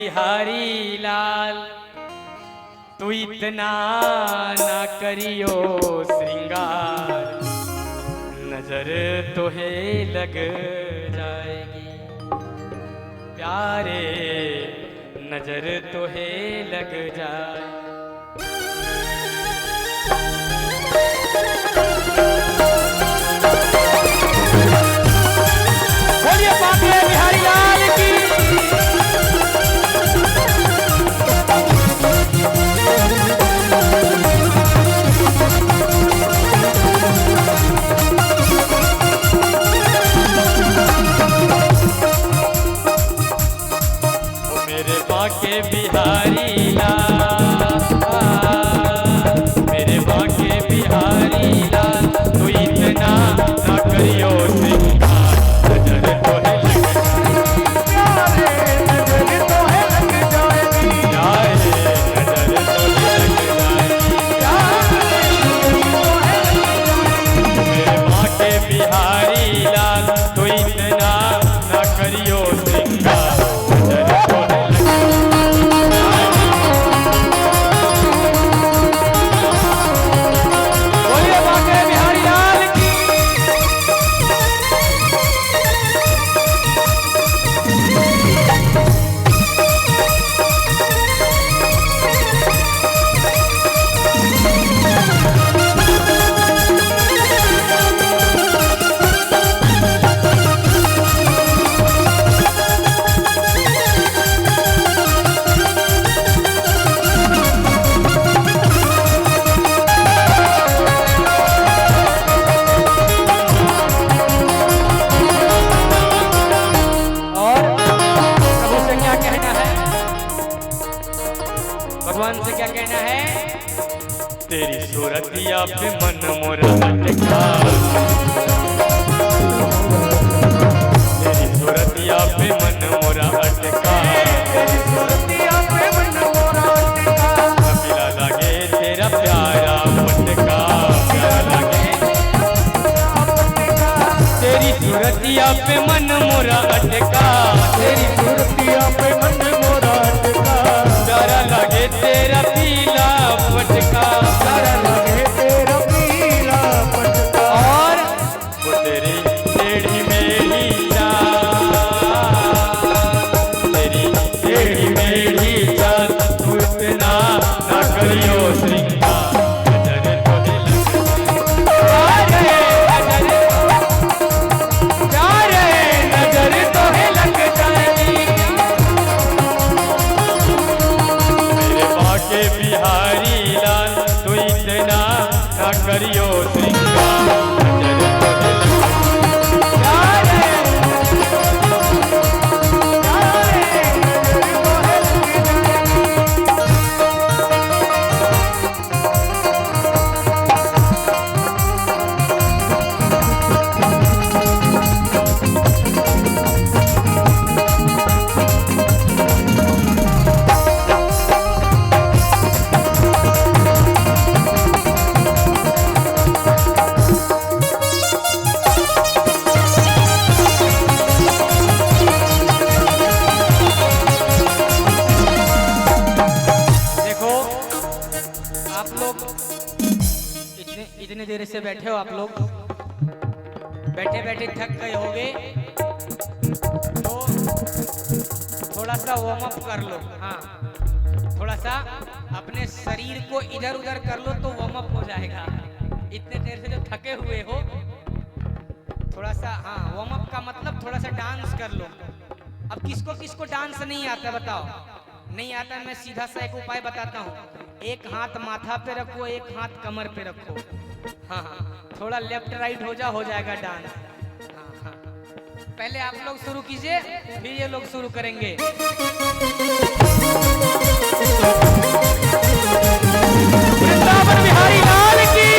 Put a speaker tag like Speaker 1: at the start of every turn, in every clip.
Speaker 1: बिहारी लाल तू इतना ना करियो श्रृंगार, नजर तो है लग जाएगी प्यारे, नजर तो है लग जाए। बोलिए बाबे बिहारी लाल की। मेरे बाके बिहारी लाल, मेरे बाके बिहारी लाल तू इतना ना करियो श्रृंगार, नजर तो है लग जाएगी नजर तो है लग जाएगी नजर तो है लग जाएगी। मेरे बाके बिहारी लाल तू इतना ना करियो श्रृंगार, भगवान से क्या कहना है? तेरी सूरतिया पे मन मोरा अटका, तेरी सूरतिया पे मन मोरा अटका, तेरी सूरतिया पे मन मोरा अटका, कपिला लगे तेरा प्यारा पटका, प्यारा लगे तेरी सूरतिया पे मन मोरा अटका, तेरी सूरतिया पे मन मोरा अटका, प्यारा लगे तेरा पीला पटका, प्यारा लगे तेरा पीला पटका, और वो तेरी टेढ़ी मेढ़ी चाल, तेरी टेढ़ी मेढ़ी चाल तू इतना ना करियो श्रृंगार, नजर तो है लग जाएगी नजर तो है लग जाएगी। के बिहारी लाल तू इतना ना करियो श्रृंगार, नजर तो है इतने देर से बैठे हो आप लोग, बैठे बैठे थक गए होगे तो थोड़ा सा वार्म अप कर लो। हाँ, थोड़ा सा अपने शरीर को इधर उधर कर लो तो वार्म अप हो जाएगा। इतने देर से जो थके हुए हो थोड़ा सा, हाँ, वार्म अप का मतलब थोड़ा सा डांस कर लो। अब किसको किसको डांस नहीं आता बताओ? नहीं आता, मैं सीधा सा एक उपाय बताता हूँ। एक हाथ माथा पे रखो, एक हाथ कमर पे रखो। हाँ हाँ, थोड़ा लेफ्ट राइट हो जाएगा डांस। हाँ हाँ, पहले आप लोग शुरू कीजिए, फिर ये लोग शुरू करेंगे। वृंदावन बिहारी लाल की।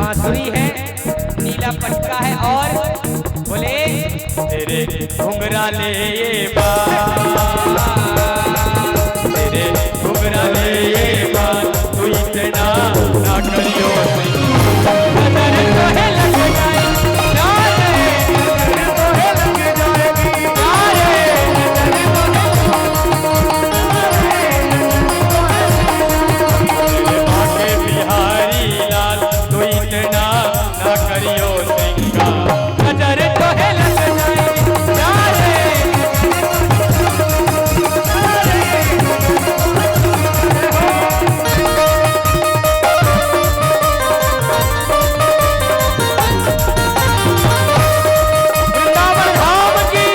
Speaker 1: बांसुरी है, नीला पटका है और बोले
Speaker 2: तेरे घुंघरा ले ये बात, तेरे घुंघरा ले ये बात, तू इतना ना करियो
Speaker 1: नजर तोहे लग जाए यारे, नजर तोहे लग जाएगी यारे,
Speaker 2: आगे बिहारी लाल, तू इतना ना करियो श्रृंगार।
Speaker 1: नजर तोहे लग जाएगी यारे। वृंदावन धाम की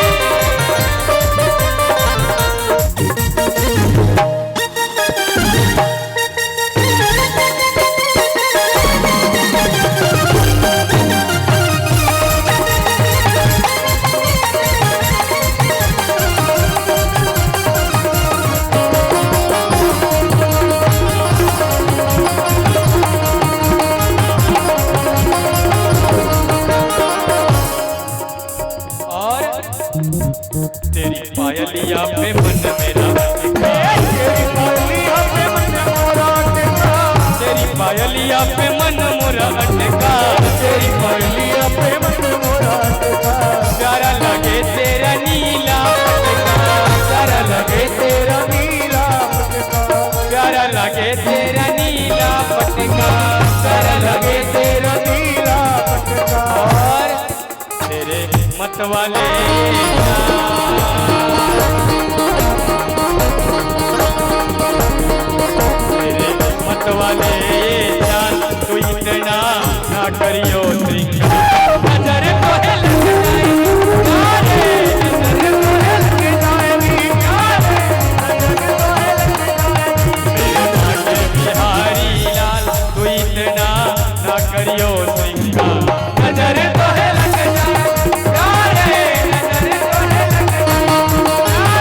Speaker 1: और
Speaker 2: तेरी पायलिया पे मन मेरा अटका,
Speaker 1: तेरी पायलिया पे मन मोरा अटका,
Speaker 2: तेरी पायलिया पे मन मोरा अटका,
Speaker 1: तेरी पायलिया पे मन मोरा अटका,
Speaker 2: प्यारा लगे तेरा नीला पटका,
Speaker 1: प्यारा लगे तेरा नीला पटका,
Speaker 2: प्यारा लगे तेरा नीला पटका,
Speaker 1: प्यारा लगे तेरा नीला पटका।
Speaker 2: और तेरे मत वाले तेरे मत वाले जान, तू इतना ना करियो श्रृंगार।
Speaker 1: नजर तोहे लग जाएगी यारे, नजर तोहे लग जाएगी यारे, नजर तोहे लग जाएगी।
Speaker 2: आगे बिहारी लाल, तू इतना ना करियो श्रृंगार।
Speaker 1: नजर तोहे लग जाएगी यारे, नजर तोहे लग जाएगी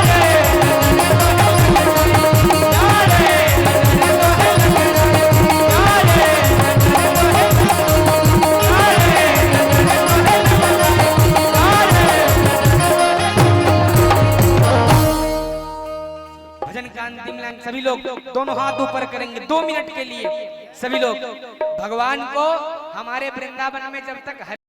Speaker 1: यारे, यारे, नजर तोहे लग जाएगी यारे, नजर तोहे लग जाएगी यारे। भजन का अंतिम लाइन सभी लोग दोनों हाथ ऊपर करेंगे 2 मिनट के लिए। सभी लोग भगवान को हमारे वृंदावन में जब तक